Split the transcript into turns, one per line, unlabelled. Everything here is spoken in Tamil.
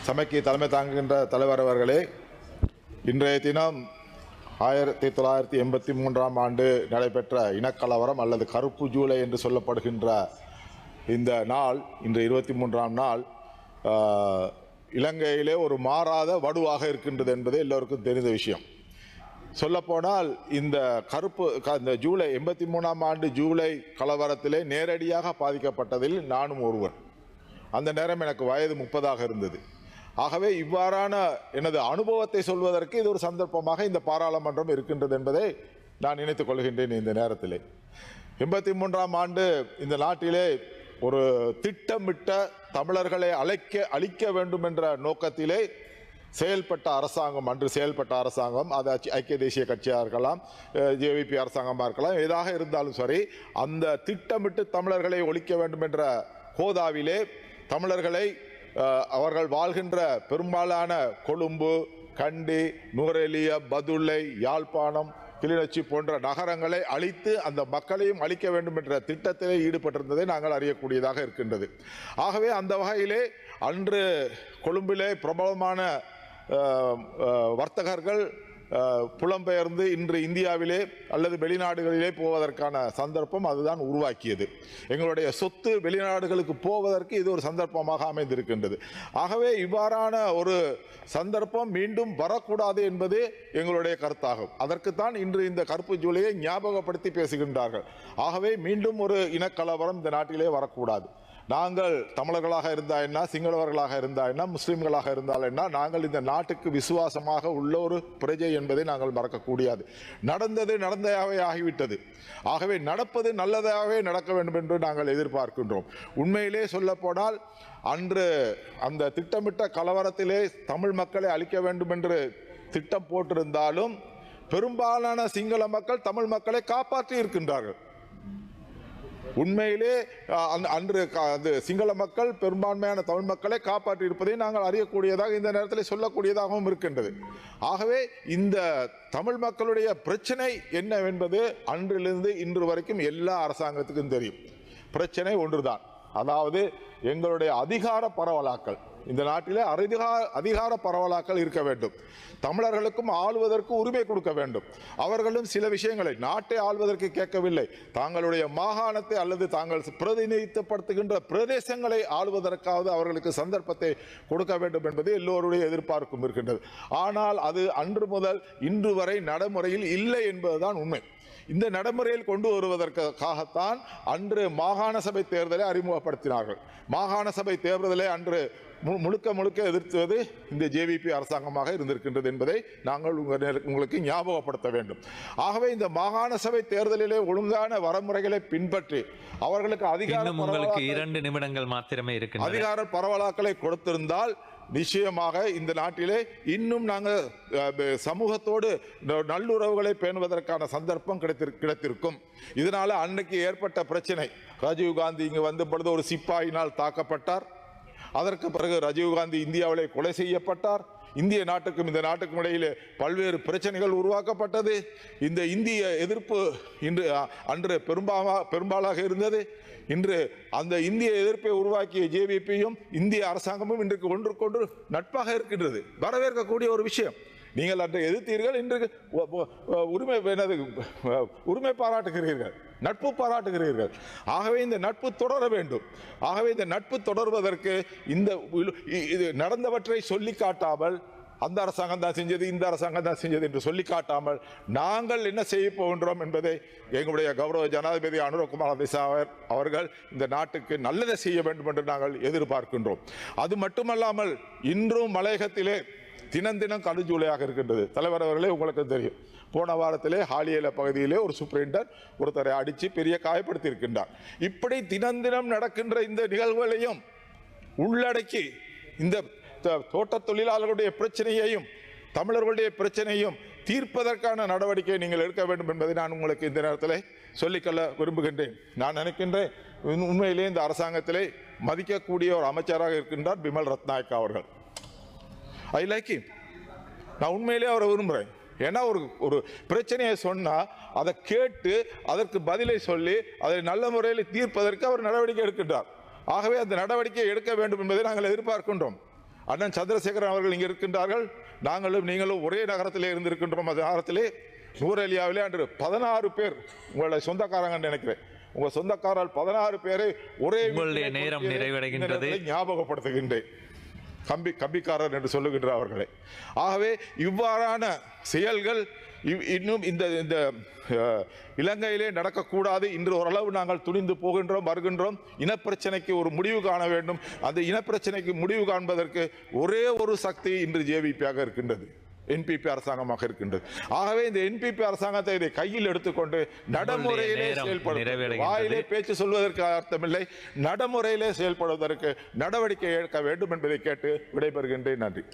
சபைக்கு தலைமை தாங்குகின்ற தலைவர் அவர்களே, இன்றைய தினம் 1983ஆம் ஆண்டு நடைபெற்ற இனக்கலவரம் அல்லது கருப்பு ஜூலை என்று சொல்லப்படுகின்ற இந்த நாள், இன்று 23ஆம் நாள், இலங்கையிலே ஒரு மாறாத வடுவாக இருக்கின்றது என்பது எல்லோருக்கும் தெரிந்த விஷயம். சொல்லப்போனால் இந்த ஜூலை 83ஆம் ஆண்டு ஜூலை கலவரத்திலே நேரடியாக பாதிக்கப்பட்டதில் நானும் ஒருவன். அந்த நேரம் எனக்கு வயது 30ஆக இருந்தது. ஆகவே இவ்வாறான எனது அனுபவத்தை சொல்வதற்கு இது ஒரு சந்தர்ப்பமாக இந்த பாராளுமன்றம் இருக்கின்றது என்பதை நான் நினைத்துக் கொள்கின்றேன். இந்த நேரத்திலே 83ஆம் ஆண்டு இந்த நாட்டிலே ஒரு திட்டமிட்ட தமிழர்களை அழிக்க வேண்டும் என்ற நோக்கத்திலே செயல்பட்ட அரசாங்கம், அன்று செயல்பட்ட அரசாங்கம், அது ஐக்கிய தேசிய கட்சியாக இருக்கலாம், ஜேவிபி அரசாங்கமாக இருக்கலாம், எதாக இருந்தாலும் சரி, அந்த திட்டமிட்டு தமிழர்களை ஒழிக்க வேண்டும் என்ற கோதாவிலே தமிழர்களை அவர்கள் வாழ்கின்ற பெரும்பாலான கொழும்பு, கண்டி, நுவரெலிய, பதுளை, யாழ்ப்பாணம், கிளிநொச்சி போன்ற நகரங்களை அழித்து அந்த மக்களையும் அழிக்க வேண்டும் என்ற திட்டத்திலே ஈடுபட்டிருந்ததை நாங்கள் அறியக்கூடியதாக இருக்கின்றது. ஆகவே அந்த வகையிலே அன்று கொழும்பிலே பிரபலமான வர்த்தகர்கள் புலம்பெயர்ந்து இன்று இந்தியாவிலே அல்லது வெளிநாடுகளிலே போவதற்கான சந்தர்ப்பம் அதுதான் உருவாக்கியது. எங்களுடைய சொத்து வெளிநாடுகளுக்கு போவதற்கு இது ஒரு சந்தர்ப்பமாக அமைந்திருக்கின்றது. ஆகவே இவ்வாறான ஒரு சந்தர்ப்பம் மீண்டும் வரக்கூடாது என்பது எங்களுடைய கருத்தாகும். அதற்குத்தான் இன்று இந்த கருப்பு ஜூலையை ஞாபகப்படுத்தி பேசுகின்றார்கள். ஆகவே மீண்டும் ஒரு இனக்கலவரம் இந்த நாட்டிலே வரக்கூடாது. நாங்கள் தமிழர்களாக இருந்தா என்ன, சிங்களவர்களாக இருந்தா என்ன, முஸ்லிம்களாக இருந்தால் என்ன, நாங்கள் இந்த நாட்டுக்கு விசுவாசமாக உள்ள ஒரு பிரஜை என்பதை நாங்கள் மறக்கக்கூடாது. நடந்தது நடந்ததாகவே ஆகிவிட்டது. ஆகவே நடப்பது நல்லதாகவே நடக்க வேண்டும் என்று நாங்கள் எதிர்பார்க்கின்றோம். உண்மையிலே சொல்ல போனால் அன்று அந்த திட்டமிட்ட கலவரத்திலே தமிழ் மக்களை அழிக்க வேண்டும் என்று திட்டம் போட்டிருந்தாலும் பெரும்பாலான சிங்கள மக்கள் தமிழ் மக்களை காப்பாற்றி இருக்கின்றார்கள். உண்மையிலே அன்று சிங்கள மக்கள் பெரும்பான்மையான தமிழ் மக்களை காப்பாற்றி இருப்பதை நாங்கள் அறியக்கூடியதாக இந்த நேரத்தில் சொல்லக்கூடியதாகவும் இருக்கின்றது. ஆகவே இந்த தமிழ் மக்களுடைய பிரச்சனை என்னவென்பது அன்றிலிருந்து இன்று வரைக்கும் எல்லா அரசாங்கத்துக்கும் தெரியும். பிரச்சனை ஒன்றுதான், அதாவது எங்களுடைய அதிகார பரவலாக்கல். இந்த நாட்டிலே அதிகார பரவலாக்கல் இருக்க வேண்டும். தமிழர்களுக்கும் ஆளுவதற்கு உரிமை கொடுக்க வேண்டும். அவர்களும் சில விஷயங்களை நாட்டை ஆள்வதற்கு கேட்கவில்லை, தாங்களுடைய மாகாணத்தை அல்லது தாங்கள் பிரதிநிதித்துவப்படுத்துகின்ற பிரதேசங்களை ஆளுவதற்காவது அவர்களுக்கு சந்தர்ப்பத்தை கொடுக்க வேண்டும் என்பது எல்லோருடைய எதிர்பார்ப்பும் இருக்கின்றது. ஆனால் அது அன்று முதல் இன்று வரை நடைமுறையில் இல்லை என்பதுதான் உண்மை. இந்த நடைமுறையில் கொண்டு வருவதற்காகத்தான் அன்று மாகாண சபை தேர்தலை அறிமுகப்படுத்தினார்கள். மாகாண சபை தேர்தலை அன்று முழுக்க எதிர்த்துவது இந்த ஜேவிபி அரசாங்கமாக இருந்திருக்கின்றது என்பதை நாங்கள் உங்களுக்கு ஞாபகப்படுத்த வேண்டும். ஆகவே இந்த மாகாண சபை தேர்தலிலே ஒழுங்கான வரமுறைகளை பின்பற்றி அவர்களுக்கு அதிகார பரவலாக்களை கொடுத்திருந்தால் நிச்சயமாக இந்த நாட்டிலே இன்னும் நாங்கள் சமூகத்தோடு நல்லுறவுகளை பேணுவதற்கான சந்தர்ப்பம் கிடைத்திருக்கும். இதனால அன்னைக்கு ஏற்பட்ட பிரச்சனை, ராஜீவ்காந்தி இங்கு வந்த பொழுது ஒரு சிப்பாயினால் தாக்கப்பட்டார். அதற்கு பிறகு ராஜீவ்காந்தி இந்தியாவிலே கொலை செய்யப்பட்டார். இந்திய நாட்டுக்கும் இந்த நாட்டுக்கும் இடையிலே பல்வேறு பிரச்சனைகள் உருவாக்கப்பட்டது. இந்த இந்திய எதிர்ப்பு அன்று பெரும்பாலாக இருந்தது. இன்று அந்த இந்திய எதிர்ப்பை உருவாக்கிய ஜேவிபியும் இந்திய அரசாங்கமும் இன்றைக்கு ஒன்றுக்கொன்று நட்பாக இருக்கின்றது. வரவேற்கக்கூடிய ஒரு விஷயம். நீங்கள் அன்று எதிர்த்தீர்கள், இன்றைக்கு உரிமை பாராட்டுகிறீர்கள், நட்பு பாராட்டுகிறீர்கள். ஆகவே இந்த நட்பு தொடர வேண்டும். ஆகவே இந்த நட்பு தொடர்வதற்கு இது நடந்தவற்றை சொல்லி காட்டாமல் அந்த அரசாங்கம் தான் செஞ்சது, இந்த அரசாங்கம் தான் செஞ்சது என்று சொல்லி காட்டாமல் நாங்கள் என்ன செய்ய போகின்றோம் என்பதை எங்களுடைய கௌரவ ஜனாதிபதி அனுரகுமார் திசாவர் அவர்கள் இந்த நாட்டுக்கு நல்லதை செய்ய வேண்டும் என்று நாங்கள் எதிர்பார்க்கின்றோம். அது மட்டுமல்லாமல் இன்றும் மலையகத்திலே தினம் கடுஞ்சூலையாக இருக்கின்றது. தலைவர் அவர்களே, உங்களுக்கு தெரியும், போன வாரத்திலே ஹாலியல பகுதியிலே ஒரு சூப்பரிண்டர் ஒருத்தரை அடித்து பெரிய காயப்படுத்தி இருக்கின்றார். இப்படி தினம் நடக்கின்ற இந்த நிகழ்வுகளையும் உள்ளடக்கி இந்த தோட்ட தொழிலாளர்களுடைய பிரச்சனையையும் தமிழர்களுடைய பிரச்சனையும் தீர்ப்பதற்கான நடவடிக்கையை நீங்கள் எடுக்க வேண்டும் என்பதை நான் உங்களுக்கு இந்த நேரத்தில் சொல்லிக்கொள்ள விரும்புகின்றேன். நான் நினைக்கின்றேன், உண்மையிலே இந்த அரசாங்கத்திலே மதிக்கக்கூடிய ஒரு அமைச்சராக இருக்கின்றார் பிமல் ரத்நாயக்கா அவர்கள். I like him. நான் உண்மையிலே அவரை விரும்புகிறேன். ஏன்னா ஒரு பிரச்சனையை சொன்னால் அதை கேட்டு அதற்கு பதிலை சொல்லி அதை நல்ல முறையில் தீர்ப்பதற்கு அவர் நடவடிக்கை எடுக்கின்றார். ஆகவே அந்த நடவடிக்கையை எடுக்க வேண்டும் என்பதை நாங்கள் எதிர்பார்க்கின்றோம். அண்ணன் சந்திரசேகரன் அவர்கள் இங்கே இருக்கின்றார்கள். நாங்களும் நீங்களும் ஒரே நகரத்திலே இருந்திருக்கின்றோம். அந்த நகரத்திலே நூரெலியாவிலே அன்று 16 பேர் உங்களை சொந்தக்காரங்கன்னு நினைக்கிறேன். உங்க சொந்தக்காரர்கள் 16 பேரை ஒரே
நேரம் நிறைவடைகின்றது
ஞாபகப்படுத்துகின்றேன். கம்பிக்காரர் என்று சொல்லுகின்ற அவர்களே. ஆகவே இவ்வாறான செயல்கள் இன்னும் இந்த இலங்கையிலே நடக்கக்கூடாது. இன்று ஓரளவு நாங்கள் துணிந்து போகின்றோம், வருகின்றோம். இனப்பிரச்சனைக்கு ஒரு முடிவு காண வேண்டும். அந்த இனப்பிரச்சனைக்கு முடிவு காண்பதற்கு ஒரே ஒரு சக்தி இன்று ஜேவிபியாக இருக்கின்றது, என்பிபி அரசாங்கமாக இருக்கின்றது. ஆகவே இந்த என்பிபி அரசாங்கத்தை இதை கையில் எடுத்துக்கொண்டு நடைமுறையிலே செயல்படுத்த, வாயிலே பேச்சு சொல்வதற்கு அர்த்தமில்லை, நடைமுறையிலே செயல்படுவதற்கு நடவடிக்கை எடுக்க வேண்டும் என்பதை கேட்டு விடைபெறுகின்றேன். நன்றி.